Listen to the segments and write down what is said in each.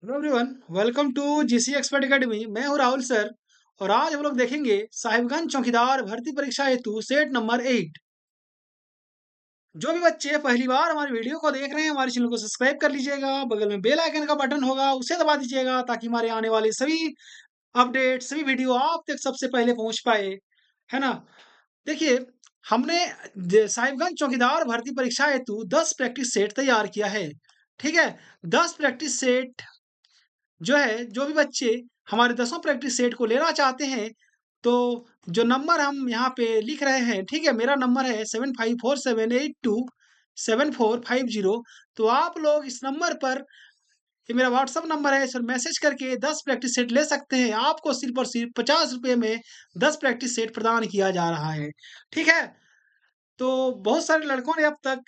Hello everyone, welcome to GC expert academy. मैं हूं Rahul sir. और आज हम लोग देखेंगे साहिबगंज चौकीदार भर्ती परीक्षा हेतु सेट नंबर 8। जो भी बच्चे पहली बार हमारी वीडियो को देख रहे हैं, हमारे चैनल को सब्सक्राइब कर लीजिएगा। बगल में बेल आइकन का बटन होगा, उसे दबा दीजिएगा ताकि हमारे आने वाले सभी अपडेट, सभी वीडियो आप तक सबसे पहले पहुंच पाए, है ना। देखिए, हमने साहिबगंज चौकीदार भर्ती परीक्षा हेतु 10 प्रैक्टिस सेट तैयार किया है। ठीक है, 10 प्रैक्टिस सेट जो है, जो भी बच्चे हमारे 10 प्रैक्टिस सेट को लेना चाहते हैं, तो जो नंबर हम यहाँ पे लिख रहे हैं, ठीक है, मेरा नंबर है 7547827450। तो आप लोग इस नंबर पर, ये मेरा व्हाट्सएप नंबर है, इस पर मैसेज करके 10 प्रैक्टिस सेट ले सकते हैं। आपको सिर्फ और सिर्फ 50 रुपये में 10 प्रैक्टिस सेट प्रदान किया जा रहा है। ठीक है, तो बहुत सारे लड़कों ने अब तक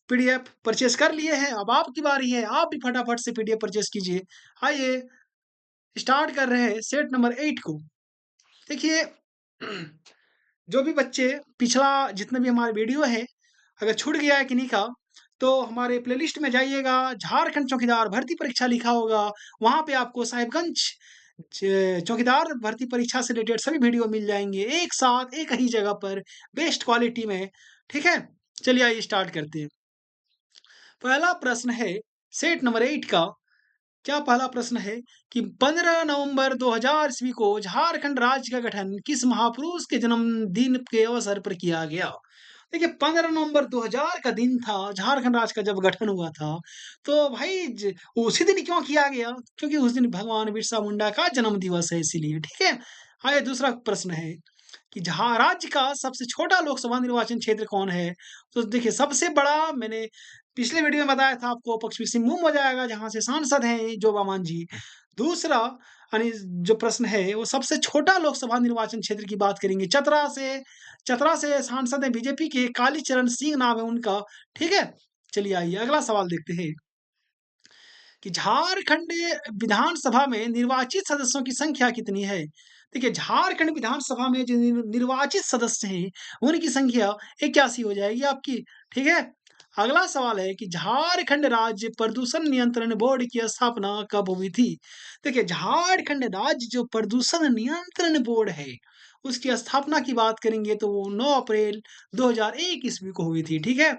पीडीएफ परचेज कर लिए हैं। अब आपकी बारी है, आप भी फटाफट से पीडीएफ परचेज कीजिए। आइए स्टार्ट कर रहे हैं सेट नंबर 8 को। देखिए, जो भी बच्चे पिछला जितने भी हमारे वीडियो है, अगर छूट गया है किन्हीं का, तो हमारे प्लेलिस्ट में जाइएगा, झारखंड चौकीदार भर्ती परीक्षा लिखा होगा। वहां पे आपको साहिबगंज चौकीदार भर्ती परीक्षा से रिलेटेड सभी वीडियो मिल जाएंगे, एक साथ एक ही जगह पर, बेस्ट क्वालिटी में। ठीक है, चलिए आइए स्टार्ट करते हैं। पहला प्रश्न है सेट नंबर 8 का। क्या पहला प्रश्न है कि 15 नवंबर 2000 ईस्वी को झारखंड राज्य का गठन किस महापुरुष के जन्मदिन के अवसर पर किया गया? देखिए, 15 नवंबर 2000 का दिन था, झारखंड राज्य का जब गठन हुआ था। तो भाई उसी दिन क्यों किया गया? क्योंकि उस दिन भगवान बिरसा मुंडा का जन्म दिवस है, इसीलिए। ठीक है। आइए दूसरा प्रश्न है कि जहाँ राज्य का सबसे छोटा लोकसभा निर्वाचन क्षेत्र कौन है? तो देखिए, सबसे बड़ा मैंने पिछले वीडियो में बताया था आपको, पश्चिमी सिंहभूम हो जाएगा, जहाँ से सांसद हैं जोबा मांझी। दूसरा यानी जो प्रश्न है, वो सबसे छोटा लोकसभा निर्वाचन क्षेत्र की बात करेंगे, चतरा से सांसद हैं बीजेपी के कालीचरण सिंह, नाम है उनका। ठीक है, चलिए आइए अगला सवाल देखते हैं कि झारखंड विधानसभा में निर्वाचित सदस्यों की संख्या कितनी है? देखिए, झारखंड विधानसभा में जो निर्वाचित सदस्य हैं, उनकी संख्या 81 हो जाएगी आपकी। ठीक है, अगला सवाल है कि झारखंड राज्य प्रदूषण नियंत्रण बोर्ड की स्थापना कब हुई थी? देखिए, झारखंड राज्य जो प्रदूषण नियंत्रण बोर्ड है, उसकी स्थापना की बात करेंगे तो वो 9 अप्रैल 2001 ईस्वी को हुई थी। ठीक है,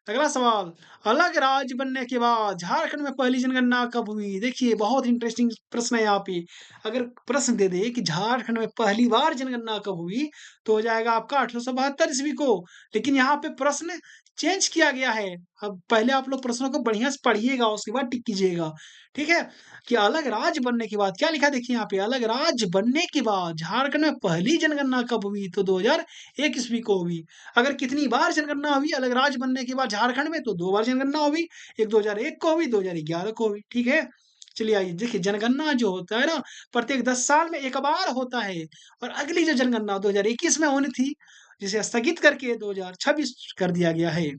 अगला सवाल, अलग राज्य बनने के बाद झारखंड में पहली जनगणना कब हुई? देखिए, बहुत इंटरेस्टिंग प्रश्न है यहाँ पे। अगर प्रश्न दे दे कि झारखंड में पहली बार जनगणना कब हुई, तो हो जाएगा आपका 1872 ईस्वी को। लेकिन यहाँ पे प्रश्न चेंज किया गया है। अब पहले आप लोग प्रश्नों को बढ़िया से पढ़िएगा, उसके बाद टिक कीजिएगा। ठीक है, कि अलग राज्य बनने के बाद क्या लिखा, देखिए यहाँ पे, अलग राज्य बनने के बाद झारखंड में पहली जनगणना कब हुई? तो 2001 ईस्वी को हुई। अगर कितनी बार जनगणना हुई अलग राज्य बनने के बाद झारखंड में, तो 2 बार जनगणना हुई। एक 2001 को हुई, 2011 को हुई। ठीक है, चलिए आइए देखिए, जनगणना जो होता है ना, प्रत्येक 10 साल में एक बार होता है। और अगली जो जनगणना 2021 में होनी थी, जिसे स्थगित करके 2026 कर दिया गया है।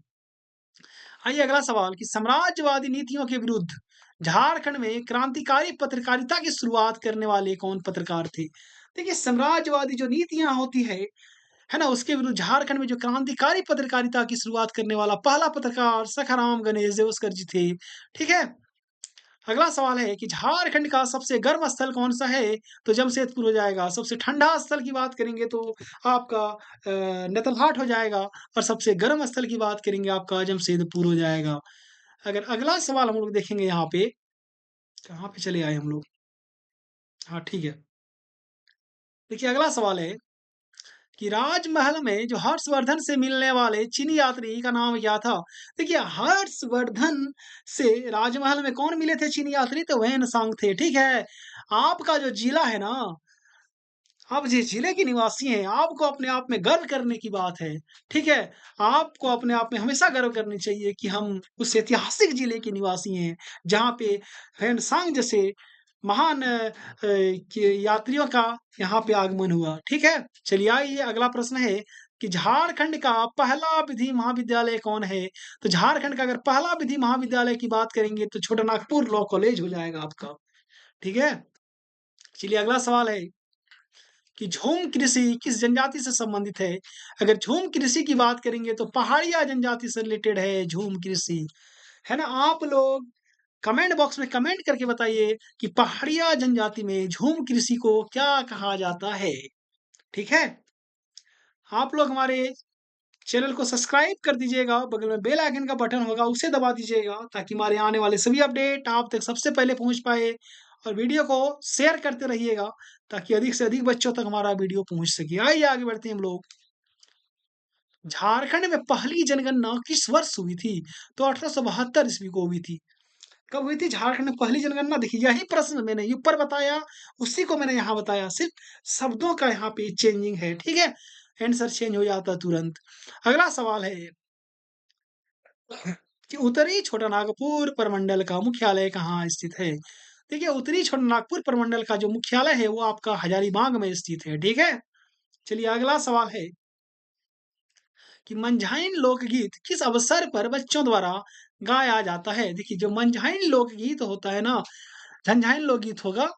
आइए अगला सवाल कि साम्राज्यवादी नीतियों के विरुद्ध झारखंड में क्रांतिकारी पत्रकारिता की शुरुआत करने वाले कौन पत्रकार थे? देखिए, साम्राज्यवादी जो नीतियां होती है ना, उसके विरुद्ध झारखंड में जो क्रांतिकारी पत्रकारिता की शुरुआत करने वाला पहला पत्रकार सखाराम गणेश देवस्कर जी थे। ठीक है, अगला सवाल है कि झारखंड का सबसे गर्म स्थल कौन सा है? तो जमशेदपुर हो जाएगा। सबसे ठंडा स्थल की बात करेंगे तो आपका नेतरहाट हो जाएगा। और सबसे गर्म स्थल की बात करेंगे, आपका जमशेदपुर हो जाएगा। अगर अगला सवाल हम लोग देखेंगे यहाँ पे, कहाँ पे चले आए हम लोग? हाँ, ठीक है। देखिए, अगला सवाल है कि राजमहल में जो हर्षवर्धन से मिलने वाले चीनी यात्री का नाम क्या था? देखिए, हर्षवर्धन से राजमहल में कौन मिले थे चीनी यात्री? तो वैन सांग थे। ठीक है, आपका जो जिला है ना, आप जिस जिले के निवासी हैं, आपको अपने आप में गर्व करने की बात है। ठीक है, आपको अपने आप में हमेशा गर्व करनी चाहिए कि हम उस ऐतिहासिक जिले के निवासी हैं, जहाँ पे वैन सांग जैसे महान यात्रियों का यहाँ पे आगमन हुआ। ठीक है, चलिए आइए अगला प्रश्न है कि झारखंड का पहला विधि महाविद्यालय कौन है? तो झारखंड का अगर पहला विधि महाविद्यालय की बात करेंगे तो छोटा नागपुर लॉ कॉलेज हो जाएगा आपका। ठीक है, चलिए अगला सवाल है कि झूम कृषि किस जनजाति से संबंधित है? अगर झूम कृषि की बात करेंगे तो पहाड़िया जनजाति से रिलेटेड है झूम कृषि, है ना। आप लोग कमेंट बॉक्स में कमेंट करके बताइए कि पहाड़िया जनजाति में झूम कृषि को क्या कहा जाता है? ठीक है? आप लोग हमारे चैनल को सब्सक्राइब कर दीजिएगा, बगल में बेल आइकन का बटन होगा उसे दबा दीजिएगा ताकि हमारे आने वाले सभी अपडेट आप तक सबसे पहले पहुंच पाए और वीडियो को शेयर करते रहिएगा ताकि अधिक से अधिक बच्चों तक हमारा वीडियो पहुंच सके। आइए आगे बढ़ते हैं हम लोग। झारखंड में पहली जनगणना किस वर्ष हुई थी? तो 1872 ईस्वी को हुई थी। कब हुई थी झारखंड में पहली जनगणना? देखिए यही प्रश्न मैंने ऊपर बताया, उसी को मैंने यहाँ बताया, सिर्फ शब्दों का यहाँ पे चेंजिंग है, ठीक है? आंसर चेंज हो जाता है तुरंत। अगला सवाल है कि उत्तरी छोटानागपुर प्रमंडल का मुख्यालय कहाँ स्थित है? देखिए उत्तरी छोटानागपुर प्रमंडल का जो मुख्यालय है वो आपका हजारीबाग में स्थित है, ठीक है? चलिए अगला सवाल है कि मनझाइन लोकगीत किस अवसर पर बच्चों द्वारा गाया जाता है? देखिए जो मनझाइन लोकगीत होता है ना, झंझाइन लोकगीत होगा,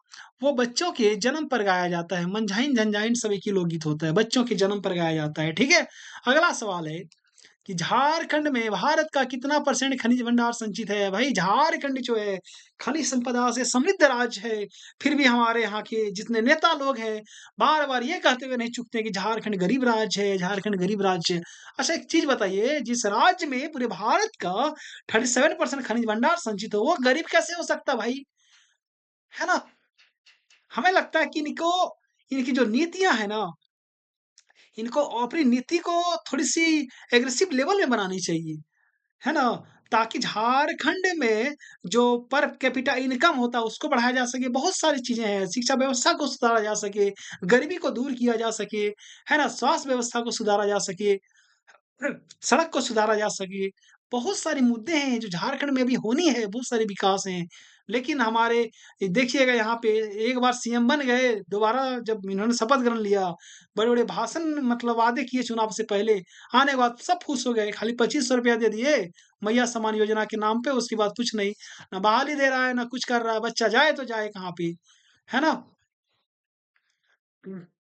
वो बच्चों के जन्म पर गाया जाता है। मनझाइन झंझाइन सभी की लोकगीत होता है, बच्चों के जन्म पर गाया जाता है, ठीक है? अगला सवाल है कि झारखंड में भारत का कितना परसेंट खनिज भंडार संचित है? भाई झारखंड जो है खनिज संपदा से समृद्ध राज्य है, फिर भी हमारे यहाँ के जितने नेता लोग हैं बार बार ये कहते हुए नहीं चूकते कि झारखंड गरीब राज्य है, झारखंड गरीब राज्य है। अच्छा एक चीज बताइए, जिस राज्य में पूरे भारत का 37% खनिज भंडार संचित हो वो गरीब कैसे हो सकता भाई? है ना? हमें लगता है कि इनको इनकी जो नीतियां है ना, इनको अपनी नीति को थोड़ी सी एग्रेसिव लेवल में बनानी चाहिए, है ना? ताकि झारखंड में जो पर कैपिटा इनकम होता है उसको बढ़ाया जा सके, बहुत सारी चीज़ें हैं, शिक्षा व्यवस्था को सुधारा जा सके, गरीबी को दूर किया जा सके, है ना? स्वास्थ्य व्यवस्था को सुधारा जा सके, सड़क को सुधारा जा सके। बहुत सारे मुद्दे हैं जो झारखंड में अभी होनी है, बहुत सारे विकास हैं। लेकिन हमारे देखिएगा यहाँ पे एक बार सीएम बन गए, दोबारा जब इन्होंने शपथ ग्रहण लिया, बड़े-बड़े भाषण मतलब वादे किए चुनाव से पहले, आने के बाद सब फुस हो गए, खाली ₹2500 दे दिए, मैया सम्मान योजना के नाम पे, उसके बाद कुछ नहीं। ना बहाली दे रहा है, ना कुछ कर रहा है, बच्चा जाए तो जाए कहाँ पे, है ना?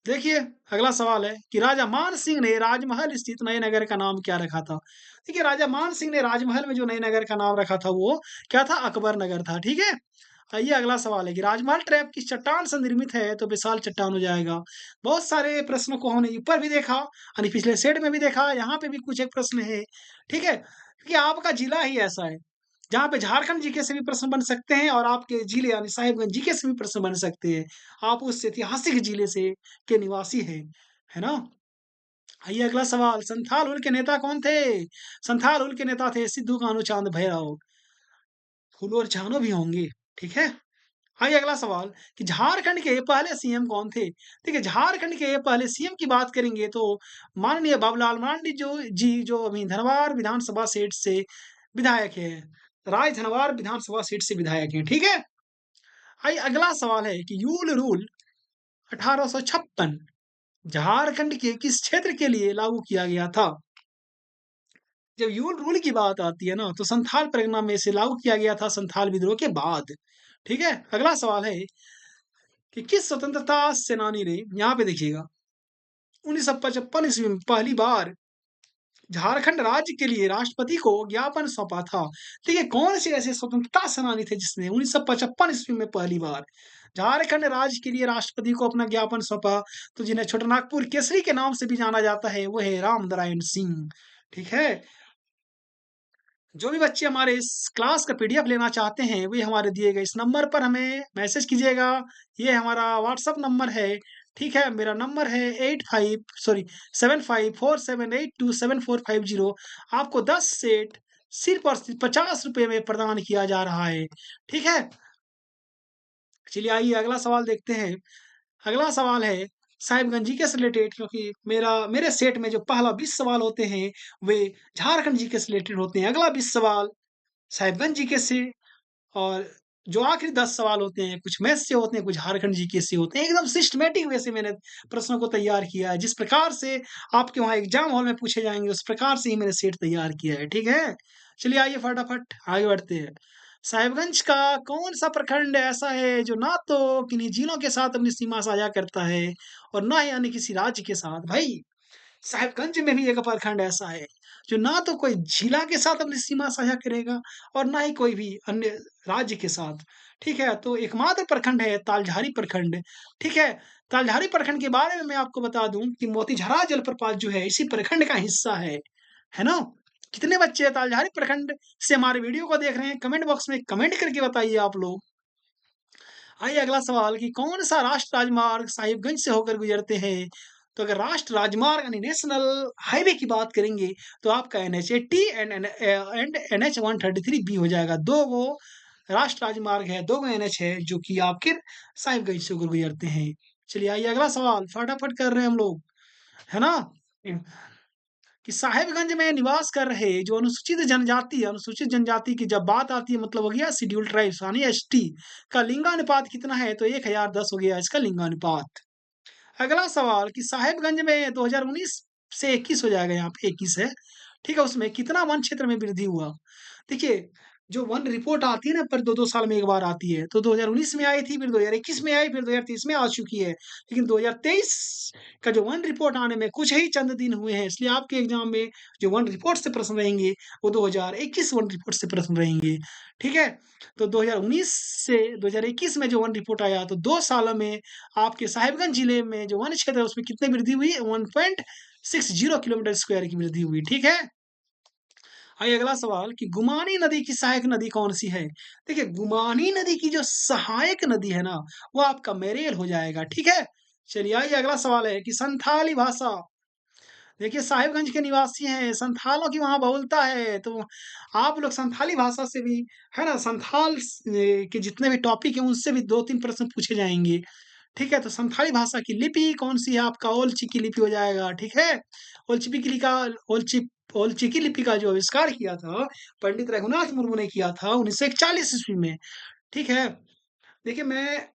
देखिए, अगला सवाल है कि राजा मान सिंह ने राजमहल स्थित नए नगर का नाम क्या रखा था? देखिए, राजा मान सिंह ने राजमहल में जो नए नगर का नाम रखा था, वो क्या था? अकबर नगर था, ठीक है? आइए अगला सवाल है कि राजमहल ट्रैप किस चट्टान से निर्मित है? तो विशाल चट्टान हो जाएगा। बहुत सारे प्रश्नों को हमने ऊपर भी देखा, यानी पिछले सेट में भी देखा, यहाँ पे भी कुछ एक प्रश्न है, ठीक है? क्योंकि आपका जिला ही ऐसा है। जहाँ पे झारखंड जीके से भी प्रश्न बन सकते हैं और आपके जिले यानी साहिबगंज जीके से भी प्रश्न बन सकते हैं। आप उस ऐतिहासिक जिले से के निवासी हैं, है ना? आइए अगला सवाल, संथाल हुल के नेता कौन थे? संथाल हुल के नेता थे सिद्धू कान्हू भैरव। फूलो और जानो भी होंगे, ठीक है? आइए अगला सवाल कि झारखंड के पहले सीएम कौन थे? देखिए झारखंड के पहले सीएम की बात करेंगे तो माननीय बाबूलाल मरांडी जो अभी धनवार विधानसभा सीट से विधायक है। राय धनवार विधानसभा सीट से विधायक हैं, ठीक है? आइए अगला सवाल है कि यूल रूल 1856 झारखंड के किस क्षेत्र के लिए लागू किया गया था? जब यूल रूल की बात आती है ना तो संथाल परगना में से लागू किया गया था संथाल विद्रोह के बाद, ठीक है? अगला सवाल है कि किस स्वतंत्रता सेनानी ने यहाँ पे देखिएगा 1955 ईस्वी में पहली बार झारखंड राज्य के लिए राष्ट्रपति को ज्ञापन सौंपा था। देखिए कौन से ऐसे स्वतंत्रता सेनानी थे जिसने 1955 ईस्वी में पहली बार झारखंड राज्य के लिए राष्ट्रपति को अपना ज्ञापन सौंपा? तो जिन्हें छोटानागपुर केसरी के नाम से भी जाना जाता है वो है रामनारायण सिंह, ठीक है? जो भी बच्चे हमारे इस क्लास का पीडीएफ लेना चाहते हैं, वे हमारे दिए गए इस नंबर पर हमें मैसेज कीजिएगा। ये हमारा व्हाट्सएप नंबर है, ठीक है? मेरा नंबर है 7547482750। आपको 10 सेट सिर्फ और सिर्फ ₹50 में प्रदान किया जा रहा है, ठीक है? चलिए आइए अगला सवाल देखते हैं। अगला सवाल है साहिबगंज जीके से रिलेटेड, क्योंकि मेरे सेट में जो पहला 20 सवाल होते हैं, वे झारखंड जीके से रिलेटेड होते हैं। अगला 20 सवाल साहिबगंज जीके से और जो आखिरी 10 सवाल होते हैं, कुछ मैथ से होते हैं, कुछ झारखंड जीके से होते हैं। एकदम सिस्टमैटिक वे से मैंने प्रश्नों को तैयार किया है। जिस प्रकार से आपके वहाँ एग्ज़ाम हॉल में पूछे जाएँगे, उस प्रकार से ही मैंने सेट तैयार किया है, ठीक है? चलिए आइए फटाफट आगे बढ़ते हैं। साहिबगंज का कौन-सा प्रखंड ऐसा है जो ना तो किन्हीं जिलों के साथ अपनी सीमा साझा करता है और ना ही अन्य किसी राज्य के साथ? भाई साहिबगंज में भी एक प्रखंड ऐसा है जो ना तो कोई जिला के साथ अपनी सीमा साझा करेगा और ना ही कोई भी अन्य राज्य के साथ। ठीक है? तो एकमात्र प्रखंड है तालझारी प्रखंड। ठीक है? तालझारी प्रखंड के बारे में मैं आपको बता दूँ कि मोतीझरा जलप्रपात जो है इसी प्रखंड का हिस्सा है ना? कितने बच्चे तालझारी प्रखंड से हमारे वीडियो को देख रहे हैं? कमेंट बॉक्स में कमेंट करके बताइए आप लोग। आइए अगला सवाल कि कौन-सा राष्ट्रीय राजमार्ग साहिबगंज से होकर गुजरते हैं? तो अगर राष्ट्रीय राजमार्ग यानी नेशनल हाईवे की बात करेंगे, तो आपका NH-80 एंड NH-133 बी हो जाएगा। 2 गो राष्ट्रीय राजमार्ग है, 2 गो NH है, जो कि आपके साहिबगंज से होकर गुजरते हैं। चलिए आइए अगला सवाल, फटाफट कर रहे हैं हम लोग, है ना? कि साहिबगंज में निवास कर रहे जो अनुसूचित जनजाति की जब बात आती है मतलब हो गया शेड्यूल्ड ट्राइब्स यानी एसटी का लिंगानुपात कितना है तो 1010 हो गया इसका लिंगानुपात। अगला सवाल कि साहिबगंज में 2019 से 21 हो जाएगा यहाँ पे 21 है। ठीक है, उसमें कितना वन क्षेत्र में वृद्धि हुआ? देखिए, जो वन रिपोर्ट आती है ना पर 2-2 साल में एक बार आती है, तो 2019 में आई थी, फिर 2021 में आई, फिर 2023 में आ चुकी है। लेकिन 2023 का जो वन रिपोर्ट आने में कुछ ही चंद दिन हुए हैं, इसलिए आपके एग्ज़ाम में जो वन रिपोर्ट से प्रश्न रहेंगे, वो 2021 वन रिपोर्ट से प्रश्न रहेंगे। ठीक है? तो 2019 से 2021 में जो वन रिपोर्ट आया, तो 2 सालों में आपके साहिबगंज जिले में जो वन क्षेत्र है, उसमें कितनी वृद्धि हुई? 1.60 किलोमीटर स्क्वायर की वृद्धि हुई। ठीक है? आइए अगला सवाल कि गुमानी नदी की सहायक नदी कौन-सी है? देखिए, गुमानी नदी की जो सहायक नदी है ना, वो आपका मेरेल हो जाएगा, ठीक है? चलिए आइए अगला सवाल है कि संथाली भाषा देखिए साहिबगंज के निवासी हैं, संथालों की वहाँ बहुलता है, तो आप लोग संथाली भाषा से भी है ना, के जितने भी टॉपिक हैं, उनसे भी 2-3 प्रश्न पूछे जाएँगे। ठीक है? तो संथाली भाषा की लिपि कौन-सी है? आपका ओलचिकी लिपि हो जाएगा, ठीक है? ओलचिकी लिपि का ओलचि ओलचिकी लिपि का जो आविष्कार किया था, पंडित रघुनाथ मुर्मू ने किया था 1941 ईस्वी में, ठीक है? देखिए मैं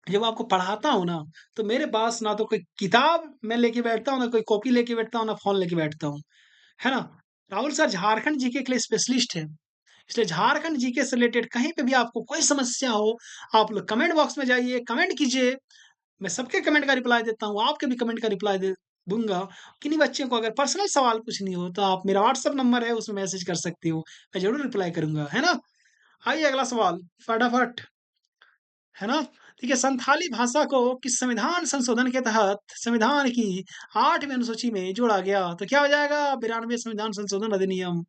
जब आपको पढ़ाता हूँ ना, तो मेरे पास ना तो कोई किताब मैं लेके बैठता हूँ, ना कोई कॉपी लेके बैठता हूँ, ना फ़ोन लेके बैठता हूँ, है ना? राहुल सर झारखंड जीके के लिए स्पेशलिस्ट हैं। इसलिए झारखंड जीके से रिलेटेड कहीं पे भी आपको कोई समस्या हो, आप लोग कमेंट बॉक्स में जाइए, कमेंट कीजिए। मैं सबके कमेंट का रिप्लाई देता हूँ, आपके भी कमेंट का रिप्लाई दे दूँगा। किन्हीं बच्चे को अगर पर्सनल सवाल पूछनी हो, तो आप मेरा व्हाट्सएप नंबर है, उसमें मैसेज कर सकते हो। मैं ज़रूर रिप्लाई करूँगा, है ना? आइए अगला सवाल, फटाफट, है ना? देखिए, संथाली भाषा को किस संविधान संशोधन के तहत संविधान की 8वीं अनुसूची में जोड़ा गया? तो क्या हो जाएगा? 92 संविधान संशोधन अधिनियम,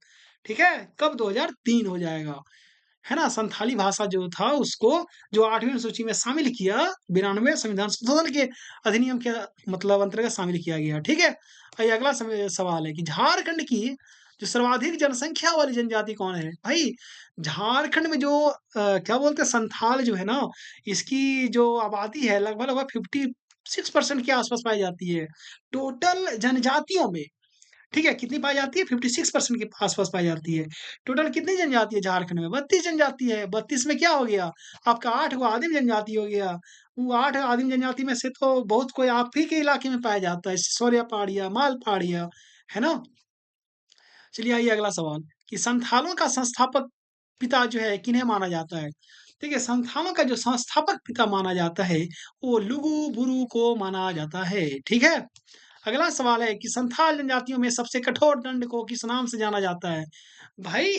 ठीक है? कब? 2003 हो जाएगा। है ना? संथाली भाषा जो था उसको जो 8वीं अनुसूची में शामिल किया, 92 संविधान संशोधन के अधिनियम के मतलब अंतर्गत शामिल किया गया, ठीक है? आइए अगला सवाल है कि झारखंड की जो सर्वाधिक जनसंख्या वाली जनजाति कौन है? भाई झारखंड में जो क्या बोलते हैं संथाल जो है ना, इसकी जो आबादी है लगभग-लगभग 56% के आस-पास पाई जाती है। टोटल जनजातियों में ठीक है, कितनी पाई जाती है? 56% के आस-पास पाई जाती है। टोटल कितनी जनजाति है झारखंड में? 32 जनजाति है। 32 में क्या हो गया? आपका 8 गो आदिम जनजाति हो गया। वो 8 आदिम जनजाति में से तो बहुत कोई आप ही के इलाके में पाया जाता है। सिसोरिया पहाड़िया, माल पहाड़िया, है ना? चलिए आइए अगला सवाल कि संथालों का संस्थापक पिता जो है किन्हें माना जाता है? देखिए संथालों का जो संस्थापक पिता माना जाता है, वो लुगु बुरु को माना जाता है। ठीक है? अगला सवाल है कि संथाल जनजातियों में सबसे कठोर दंड को किस नाम से जाना जाता है? भाई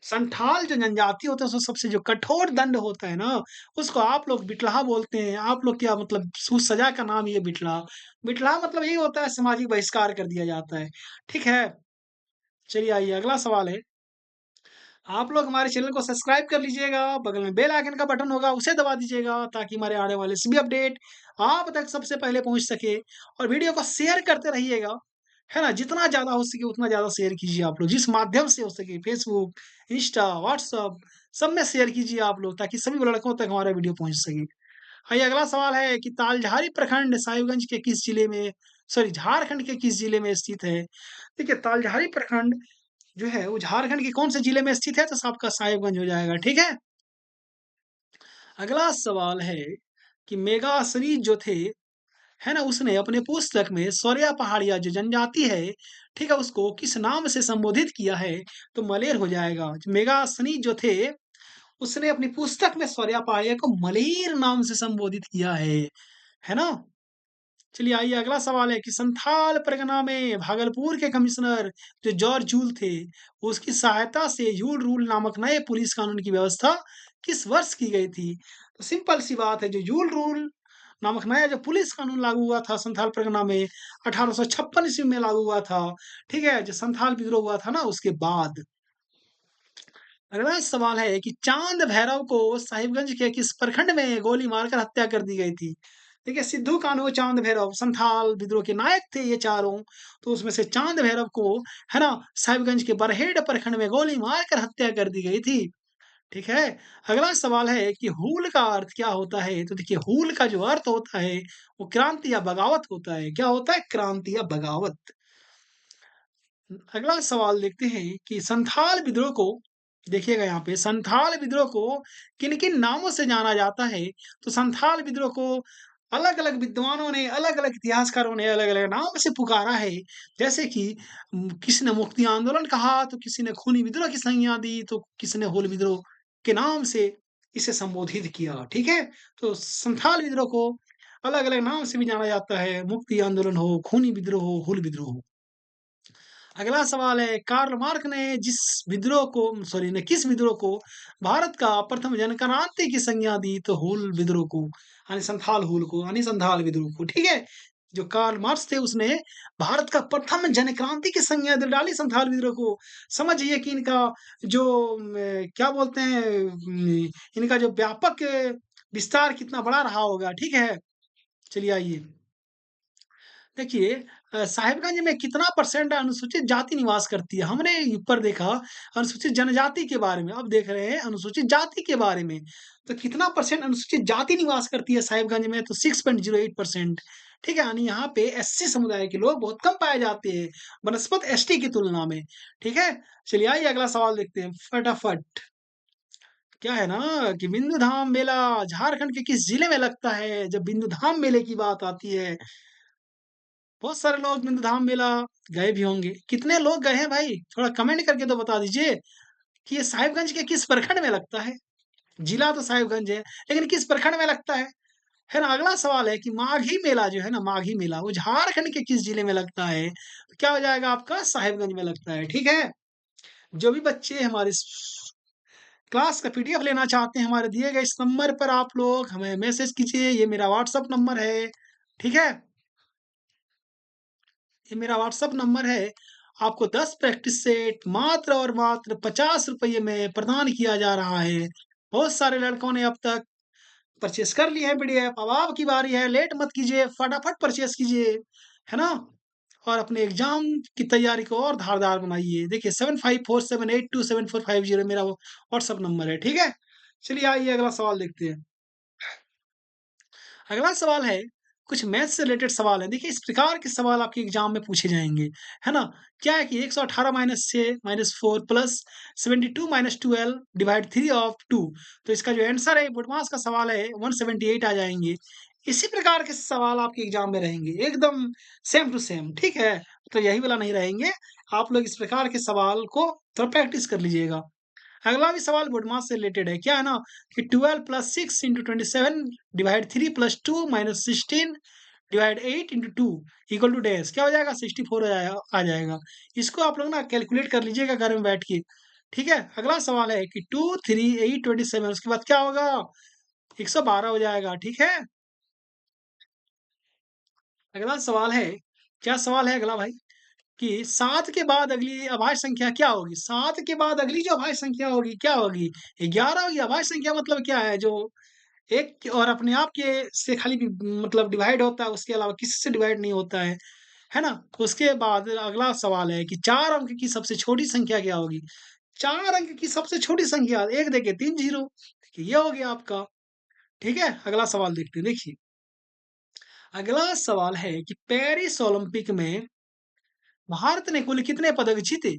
संथाल जो जनजाति होता है उसमें सबसे जो कठोर दंड होता है ना, उसको आप लोग बिटलाहा बोलते हैं। आप लोग क्या मतलब उस सज़ा का नाम ही है बिटलाहा। बिटलाहा मतलब यही होता है सामाजिक बहिष्कार कर दिया जाता है। ठीक है? चलिए आइए अगला सवाल है आप लोग हमारे चैनल को सब्सक्राइब कर लीजिएगा, बगल में बेल आइकन का बटन होगा उसे दबा दीजिएगा ताकि हमारे आने वाले सभी अपडेट आप तक सबसे पहले पहुंच सके और वीडियो को शेयर करते रहिएगा, है ना? जितना ज़्यादा हो सके उतना ज़्यादा शेयर कीजिए आप लोग, जिस माध्यम से हो सके फेसबुक, इंस्टा, व्हाट्सअप सब में शेयर कीजिए आप लोग ताकि सभी लड़कों तक हमारा वीडियो पहुंच सके। आइए अगला सवाल है कि तालझारी प्रखंड साहिबगंज के किस जिले में सॉरी झारखंड के किस जिले में स्थित है? देखिए तालझारी प्रखंड जो है वो झारखंड के कौन से जिले में स्थित है? तो आपका साहिबगंज हो जाएगा, ठीक है? अगला सवाल है कि मेगासनी जो थे, है ना? उसने अपने पुस्तक में सौर्या पहाड़िया जो जनजाति है, ठीक है? उसको किस नाम से संबोधित किया है? तो मलेर हो जाएगा। मेगासनी जो थे, उसने अपनी पुस्तक में सौर्या पहाड़िया को मलेर नाम से संबोधित किया है ना? चलिए आइए अगला सवाल है कि संथाल परगना में भागलपुर के कमिश्नर जो जॉर्ज जूल थे, उसकी सहायता से यूल रूल नामक नए पुलिस कानून की व्यवस्था किस वर्ष की गई थी? तो सिंपल सी बात है, जो यूल रूल नामक नया जो पुलिस कानून लागू हुआ था संथाल परगना में 1856 ईस्वी में लागू हुआ था। ठीक है? जो संथाल विद्रोह हुआ था ना उसके बाद। अगला सवाल है कि चांद भैरव को साहिबगंज के किस प्रखंड में गोली मारकर हत्या कर दी गई थी? देखिए सिद्धू कान्हू चांद भैरव संथाल विद्रोह के नायक थे ये चारों। तो उसमें से चांद भैरव को है ना साहिबगंज के बरहेड़ प्रखंड में गोली मारकर हत्या कर दी गई थी। ठीक है। अगला सवाल है कि हूल का अर्थ क्या होता है? तो देखिए हूल का जो अर्थ होता है वो क्रांति या बगावत होता है। क्या होता है? क्रांति या बगावत। अगला सवाल देखते हैं कि संथाल विद्रोह को देखिएगा यहाँ पे संथाल विद्रोह को किन-किन नामों से जाना जाता है? तो संथाल विद्रोह को अलग-अलग विद्वानों ने, अलग-अलग इतिहासकारों ने अलग-अलग नाम से पुकारा है। जैसे कि किसी ने मुक्ति आंदोलन कहा, तो किसी ने खूनी विद्रोह की संज्ञा दी, तो किसी ने हूल विद्रोह के नाम से इसे संबोधित किया। ठीक है? तो संथाल विद्रोह को अलग-अलग नाम से भी जाना जाता है। मुक्ति आंदोलन हो, खूनी विद्रोह हो, हूल विद्रोह हो। अगला सवाल है कार्ल मार्क ने जिस विद्रोह को सॉरी ने किस विद्रोह को भारत का प्रथम जनक्रांति की संज्ञा दी? तो हूल विद्रोह को यानी संथाल हूल को यानी संथाल विद्रोह को। ठीक है। जो कार्ल मार्क्स थे उसने भारत का प्रथम जनक्रांति की संज्ञा दे डाली संथाल विद्रोह को। समझिए कि इनका जो क्या बोलते हैं इनका जो व्यापक विस्तार कितना बड़ा रहा होगा। ठीक है। चलिए आइए देखिए साहिबगंज में कितना परसेंट अनुसूचित जाति निवास करती है? हमने ऊपर देखा अनुसूचित जनजाति के बारे में, अब देख रहे हैं अनुसूचित जाति के बारे में। तो कितना परसेंट अनुसूचित जाति निवास करती है साहिबगंज में? तो 6.08%। ठीक है, यानी यहाँ पे एससी समुदाय के लोग बहुत कम पाए जाते हैं, बनस्पत एसटी की तुलना में। ठीक है, चलिए आइए अगला सवाल देखते हैं फटाफट। क्या है ना कि बिंदु धाम मेला झारखंड के किस जिले में लगता है? जब बिंदु धाम मेले की बात आती है बहुत सारे लोग बिंदुधाम मेला गए भी होंगे। कितने लोग गए हैं भाई? थोड़ा कमेंट करके तो बता दीजिए कि ये साहिबगंज के किस प्रखंड में लगता है? जिला तो साहिबगंज है, लेकिन किस प्रखंड में लगता है? है ना? अगला सवाल है कि माघी मेला जो है ना, माघी मेला वो झारखंड के किस जिले में लगता है? तो क्या हो जाएगा आपका? साहिबगंज में लगता है, ठीक है? जो भी बच्चे हमारे क्लास का पीडीएफ लेना चाहते हैं, हमारे दिए गए इस नंबर पर आप लोग हमें मैसेज कीजिए, ये मेरा व्हाट्सएप नंबर है, ठीक है? ये मेरा व्हाट्सएप नंबर है। आपको 10 प्रैक्टिस सेट मात्र और मात्र ₹50 में प्रदान किया जा रहा है। बहुत सारे लड़कों ने अब तक परचेज़ कर ली है पीडीएफ, अब आपकी बारी है, लेट मत कीजिए, फटाफट परचेज़ कीजिए, है ना? और अपने एग्ज़ाम की तैयारी को और धारदार बनाइए। देखिए 7547827450 मेरा वो व्हाट्सएप नंबर है, ठीक है? चलिए आइए अगला सवाल देखते हैं। अगला सवाल है, कुछ मैथ्स से रिलेटेड सवाल है। देखिए इस प्रकार के सवाल आपके एग्ज़ाम में पूछे जाएँगे, है ना? क्या है कि 118 minus 6 minus 4 plus 72 minus 12 divide 3 of 2। तो इसका जो आंसर है बुडमास का सवाल है 178 आ जाएँगे। इसी प्रकार के सवाल आपके एग्ज़ाम में रहेंगे, एकदम सेम टू सेम, ठीक है? तो यही वाला नहीं रहेंगे। आप लोग इस प्रकार के सवाल को थोड़ा प्रैक्टिस कर लीजिएगा। अगला भी सवाल बुडमास से रिलेटेड है। क्या है ना कि 12 plus 6 into 27 divide 3 plus 2 minus 16 divide 8 into 2 equal to dash क्या हो जाएगा? 64 आ जाएगा। इसको आप लोग ना कैलकुलेट कर लीजिएगा घर में बैठ के। ठीक है? अगला सवाल है कि 2, 3, 8, 27 उसके बाद क्या होगा? 112 हो जाएगा। ठीक है? अगला सवाल है क्या सवाल है अगला भाई? कि 7 के बाद अगली अभाज्य संख्या क्या होगी? 7 के बाद अगली जो अभाज्य संख्या होगी, क्या होगी? 11 होगी। अभाज्य संख्या मतलब क्या है? जो एक और अपने आप के से खाली मतलब डिवाइड होता है, उसके अलावा किसी से डिवाइड नहीं होता है ना? उसके बाद अगला सवाल है कि 4 अंक की सबसे छोटी संख्या क्या होगी? 4 अंक की सबसे छोटी संख्या, एक देखिए 3 जीरो, देखिए ये हो गया आपका, ठीक है? अगला सवाल देखते हैं, देखिए। अगला सवाल है कि पेरिस ओलंपिक में भारत ने कुल कितने पदक जीते?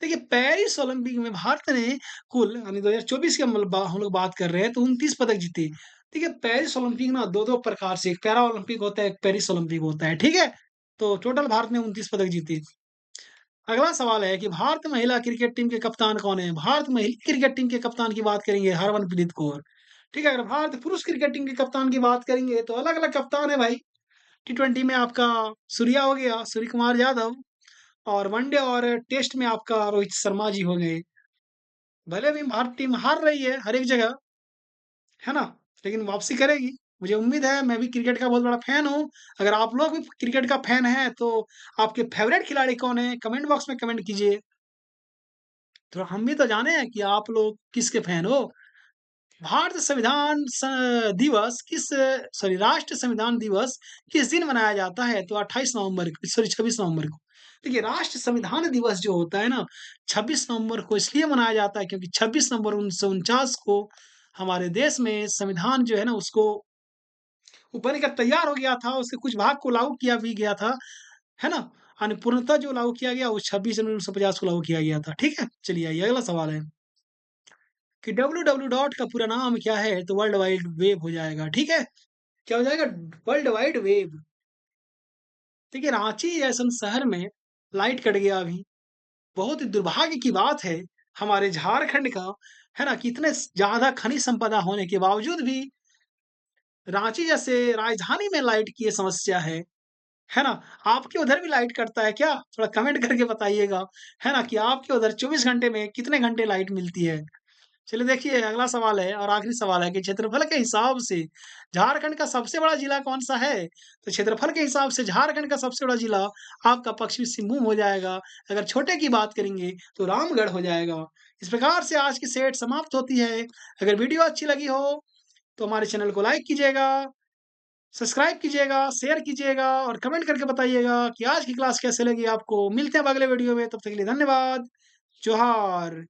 देखिए पेरिस ओलंपिक में भारत ने कुल यानी 2024 की हम लोग बात कर रहे हैं तो 29 पदक जीते। देखिए पेरिस ओलंपिक ना 2-2 प्रकार से एक पैरा ओलंपिक होता है, एक पेरिस ओलंपिक होता है, ठीक है? तो टोटल भारत ने 29 पदक जीते। अगला सवाल है कि भारत महिला क्रिकेट टीम के कप्तान कौन है? भारत महिला क्रिकेट टीम के कप्तान की बात करेंगे हरमनप्रीत कौर। ठीक है, अगर भारत पुरुष क्रिकेट टीम के कप्तान की बात करेंगे तो अलग-अलग कप्तान है भाई। टी20 में आपका सूर्या हो गया, सूर्य कुमार यादव और वनडे और टेस्ट में आपका रोहित शर्मा जी हो गए। भले भी भारत टीम हार रही है हर एक जगह, है ना? लेकिन वापसी करेगी। मुझे उम्मीद है, मैं भी क्रिकेट का बहुत बड़ा फ़ैन हूँ। अगर आप लोग भी क्रिकेट का फ़ैन हैं, तो आपके फ़ेवरेट खिलाड़ी कौन है? कमेंट बॉक्स में कमेंट कीजिए। थोड़ा हम भी तो जाने कि आप लोग किसके फ़ैन हो। भारत संविधान दिवस किस सॉरी राष्ट्र संविधान दिवस किस दिन मनाया जाता है? तो 28 नवंबर को, सॉरी 26 नवंबर को। देखिए, राष्ट्र संविधान दिवस जो होता है ना, 26 नवंबर को इसलिए मनाया जाता है क्योंकि 26 नवंबर 1949 को हमारे देश में संविधान जो है ना, उसको वो बनकर तैयार हो गया था, उसके कुछ भाग को लागू किया भी गया था, है ना? यानी पूर्णतः जो लागू किया गया वो 26 जनवरी 1950 को लागू किया गया था, ठीक है? चलिए आइए अगला सवाल है कि डब्ल्यू डॉट का पूरा नाम क्या है? तो वर्ल्ड वाइड वेब हो जाएगा, ठीक है? क्या हो जाएगा? World wide web. देखिए, रांची जैसन शहर में लाइट कट गया अभी, बहुत ही दुर्भाग्य की बात है हमारे झारखंड का, है ना? कि इतने ज़्यादा खनिज संपदा होने के बावजूद भी रांची जैसे राजधानी में लाइट की ये समस्या है ना? आपके उधर भी लाइट कटता है क्या? थोड़ा कमेंट करके बताइएगा, है ना? कि आपके उधर 24 घंटे में कितने घंटे लाइट मिलती है? चलिए देखिए अगला सवाल है और आखिरी सवाल है कि क्षेत्रफल के हिसाब से झारखंड का सबसे बड़ा जिला कौन-सा है? तो क्षेत्रफल के हिसाब से झारखंड का सबसे बड़ा जिला आपका पश्चिमी सिंहभूम हो जाएगा। अगर छोटे की बात करेंगे तो रामगढ़ हो जाएगा। इस प्रकार से आज की सेट समाप्त होती है। अगर वीडियो अच्छी लगी हो तो हमारे चैनल को लाइक कीजिएगा, सब्सक्राइब कीजिएगा, शेयर कीजिएगा और कमेंट करके बताइएगा कि आज की क्लास कैसे लगी आपको। मिलते हैं अब अगले वीडियो में, तब तक के लिए धन्यवाद। जोहार।